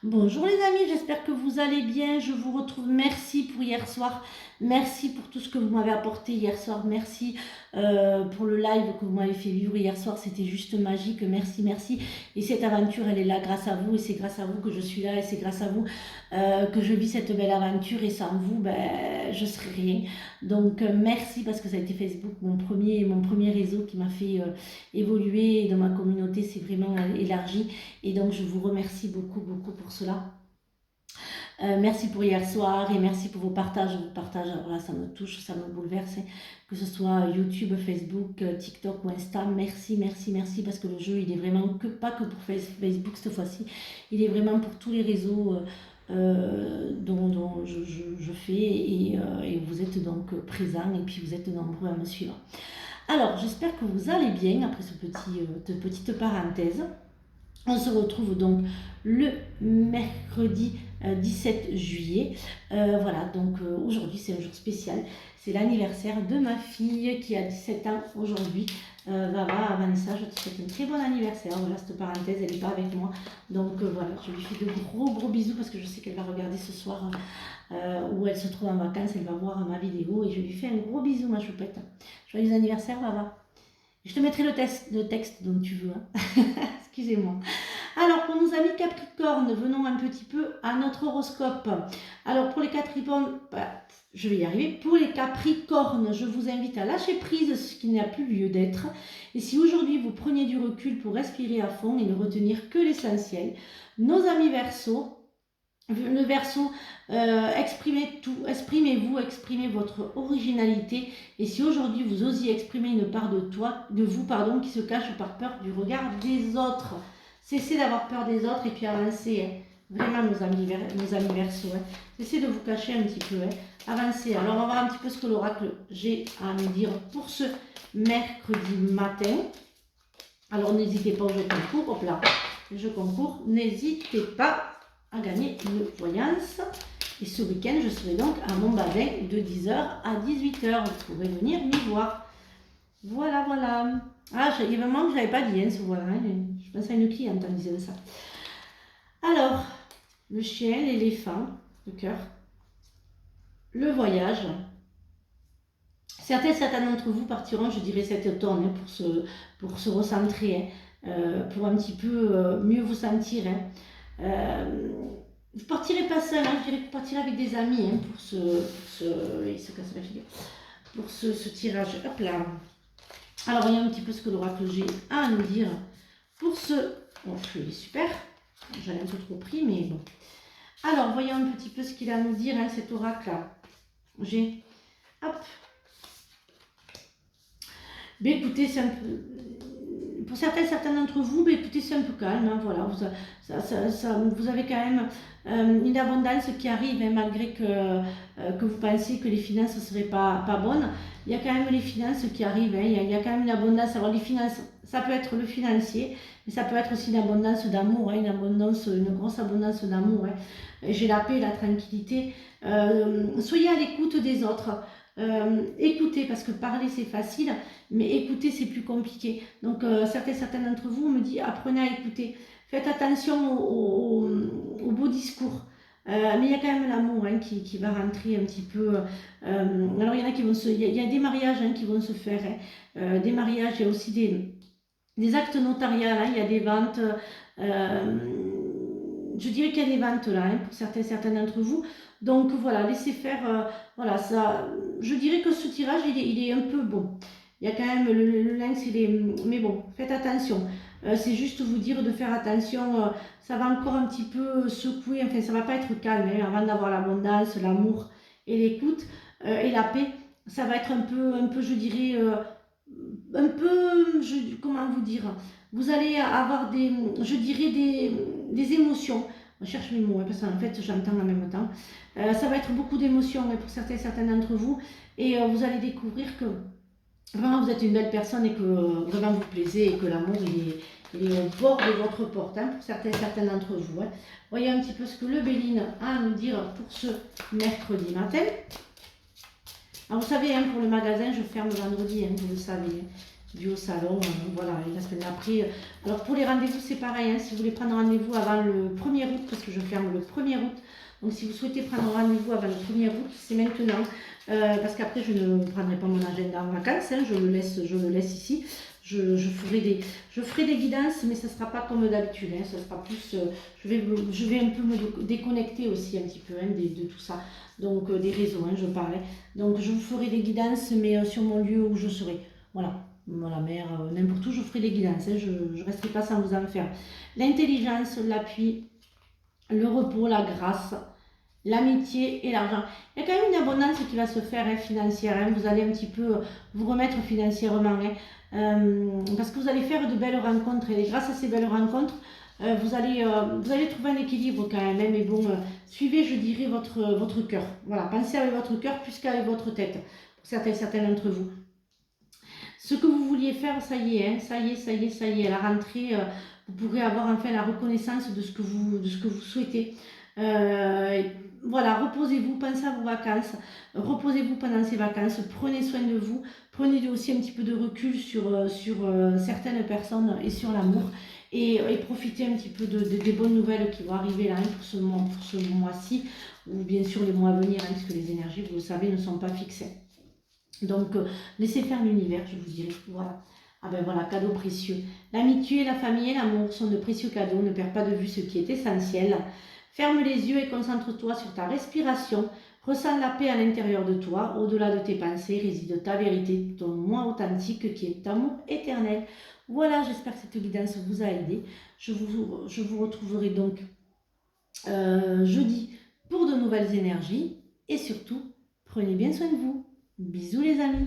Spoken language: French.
Bonjour les amis, j'espère que vous allez bien. Je vous retrouve. Merci pour hier soir. Merci pour tout ce que vous m'avez apporté hier soir. Merci pour le live que vous m'avez fait vivre hier soir. C'était juste magique. Merci, merci. Et cette aventure, elle est là grâce à vous. Et c'est grâce à vous que je suis là. Et c'est grâce à vous que je vis cette belle aventure. Et sans vous, ben, je serais rien. Donc merci parce que ça a été Facebook, mon premier réseau qui m'a fait évoluer. Et dans ma communauté, c'est vraiment élargi. Et donc, je vous remercie beaucoup, beaucoup pour cela. Merci pour hier soir et merci pour vos partages. Vos partages, alors là, ça me touche, ça me bouleverse. Que ce soit YouTube, Facebook, TikTok ou Insta. Merci, merci, merci parce que le jeu, il est vraiment pas que pour Facebook cette fois-ci. Il est vraiment pour tous les réseaux dont je fais et vous êtes donc présents et puis vous êtes nombreux à me suivre. Alors, j'espère que vous allez bien après cette petite parenthèse. On se retrouve donc le mercredi 17 juillet. Voilà, donc aujourd'hui c'est un jour spécial. C'est l'anniversaire de ma fille qui a 17 ans aujourd'hui. Vanessa, je te souhaite un très bon anniversaire. Voilà, cette parenthèse, elle n'est pas avec moi. Donc voilà, je lui fais de gros bisous parce que je sais qu'elle va regarder ce soir où elle se trouve en vacances. Elle va voir ma vidéo et je lui fais un gros bisou, ma choupette. Joyeux anniversaire, Vava. Je te mettrai le texte dont tu veux. Hein. Excusez-moi. Alors, pour nos amis Capricorne, venons un petit peu à notre horoscope. Alors, pour les Capricornes, je vais y arriver. Pour les Capricornes, je vous invite à lâcher prise ce qui n'a plus lieu d'être. Et si aujourd'hui vous preniez du recul pour respirer à fond et ne retenir que l'essentiel, nos amis Verseaux, le Verseau, exprimez tout, exprimez-vous, exprimez votre originalité. Et si aujourd'hui vous osiez exprimer une part de vous, qui se cache par peur du regard des autres, cessez d'avoir peur des autres et puis avancez. Hein. Vraiment, nos amis Verseaux, hein. Cessez de vous cacher un petit peu. Hein. Avancez. Alors, on va voir un petit peu ce que l'oracle j'ai à nous dire pour ce mercredi matin. Alors, n'hésitez pas au jeu concours. Hop là, le jeu concours. N'hésitez pas à gagner une voyance. Et ce week-end, je serai donc à Montbazin de 10h à 18h. Vous pourrez venir m'y voir. Voilà, voilà. Ah, il y a un moment que je n'avais pas dit, hein, ce voilà. Hein. Je pensais à une cliente en disant ça. Alors, le chien, l'éléphant, le cœur, le voyage. Certains d'entre vous partiront, je dirais, cet automne hein, pour se recentrer, hein, pour un petit peu mieux vous sentir. Hein. Vous ne partirez pas seul, hein, je dirais que vous partirez avec des amis hein, il se casse la figure, pour ce tirage. Hop là. Alors, voyons un petit peu ce que l'oracle j'ai à nous dire pour ce... Oh, il est super. J'en ai un peu trop pris, mais bon. Alors, voyons un petit peu ce qu'il a à nous dire, hein, cet oracle-là. J'ai... Hop. Ben, écoutez, c'est un peu... Pour certains d'entre vous, ben, écoutez, c'est un peu calme. Hein, voilà, vous avez quand même une abondance qui arrive, hein, malgré que vous pensiez que les finances ne seraient pas bonnes. Il y a quand même les finances qui arrivent. Hein, il y a quand même une abondance. Alors, les finances, ça peut être le financier, mais ça peut être aussi une abondance d'amour, hein, une grosse abondance d'amour. Hein. J'ai la paix, la tranquillité. Soyez à l'écoute des autres. Écoutez, parce que parler c'est facile, mais écouter c'est plus compliqué. Donc certains d'entre vous me disent apprenez à écouter. Faites attention aux beaux discours. Mais il y a quand même l'amour hein, qui va rentrer un petit peu. Alors il y en a qui vont il y a des mariages hein, qui vont se faire. Hein. Des mariages, il y a aussi des actes notariaux, hein, il y a des ventes. Je dirais qu'il y a des ventes là hein, pour certains d'entre vous. Donc voilà, laissez faire. Voilà, ça, je dirais que ce tirage, il est un peu bon. Il y a quand même le lynx, mais bon, faites attention. C'est juste vous dire de faire attention. Ça va encore un petit peu secouer. Enfin, ça va pas être calme hein, avant d'avoir l'abondance, l'amour et l'écoute et la paix. Ça va être un peu, je dirais, comment vous dire. Vous allez avoir je dirais des émotions. Je cherche mes mots, hein, parce qu'en fait j'entends en même temps. Ça va être beaucoup d'émotions hein, pour certains d'entre vous. Et vous allez découvrir que vraiment vous êtes une belle personne et que vraiment vous plaisez et que l'amour il est au bord de votre porte hein, pour certains d'entre vous. Hein. Voyez un petit peu ce que le Béline a à nous dire pour ce mercredi matin. Alors vous savez, hein, pour le magasin, je ferme vendredi, hein, vous le savez. du au salon, voilà, et la semaine d'après. Alors pour les rendez-vous, c'est pareil, hein, si vous voulez prendre rendez-vous avant le 1er août, parce que je ferme le 1er août, donc si vous souhaitez prendre rendez-vous avant le 1er août, c'est maintenant, parce qu'après je ne prendrai pas mon agenda en vacances, hein, je le laisse ici. Je ferai des guidances, mais ça ne sera pas comme d'habitude, hein, ça sera plus, je vais un peu me déconnecter aussi un petit peu, hein, de tout ça, donc des réseaux, hein, je parlais. Donc je vous ferai des guidances, mais sur mon lieu où je serai. Voilà, la mer, n'importe où, je ferai des guidances, hein, je ne resterai pas sans vous en faire. L'intelligence, l'appui, le repos, la grâce, l'amitié et l'argent. Il y a quand même une abondance qui va se faire, hein, financière. Hein. Vous allez un petit peu vous remettre financièrement. Hein. Parce que vous allez faire de belles rencontres. Et grâce à ces belles rencontres, vous allez trouver un équilibre quand même. Hein. Mais bon, suivez, je dirais, votre cœur. Voilà, pensez avec votre cœur plus qu'avec votre tête. Pour certains d'entre vous. Ce que vous vouliez faire, ça y est, hein, ça y est. À la rentrée, vous pourrez avoir enfin la reconnaissance de ce que vous souhaitez. Voilà, reposez-vous, pensez à vos vacances, reposez-vous pendant ces vacances, prenez soin de vous, prenez aussi un petit peu de recul sur certaines personnes et sur l'amour, et profitez un petit peu des bonnes nouvelles qui vont arriver là, hein, pour ce mois-ci, ou bien sûr les mois à venir, hein, puisque les énergies, vous le savez, ne sont pas fixées. Donc, laissez faire l'univers, je vous dirais. Voilà. Ah ben voilà, cadeau précieux. L'amitié, la famille et l'amour sont de précieux cadeaux. Ne perds pas de vue ce qui est essentiel. Ferme les yeux et concentre-toi sur ta respiration. Ressens la paix à l'intérieur de toi. Au-delà de tes pensées réside ta vérité, ton moi authentique qui est amour éternel. Voilà, j'espère que cette guidance vous a aidé. Je vous retrouverai donc jeudi pour de nouvelles énergies. Et surtout, prenez bien soin de vous. Bisous les amis.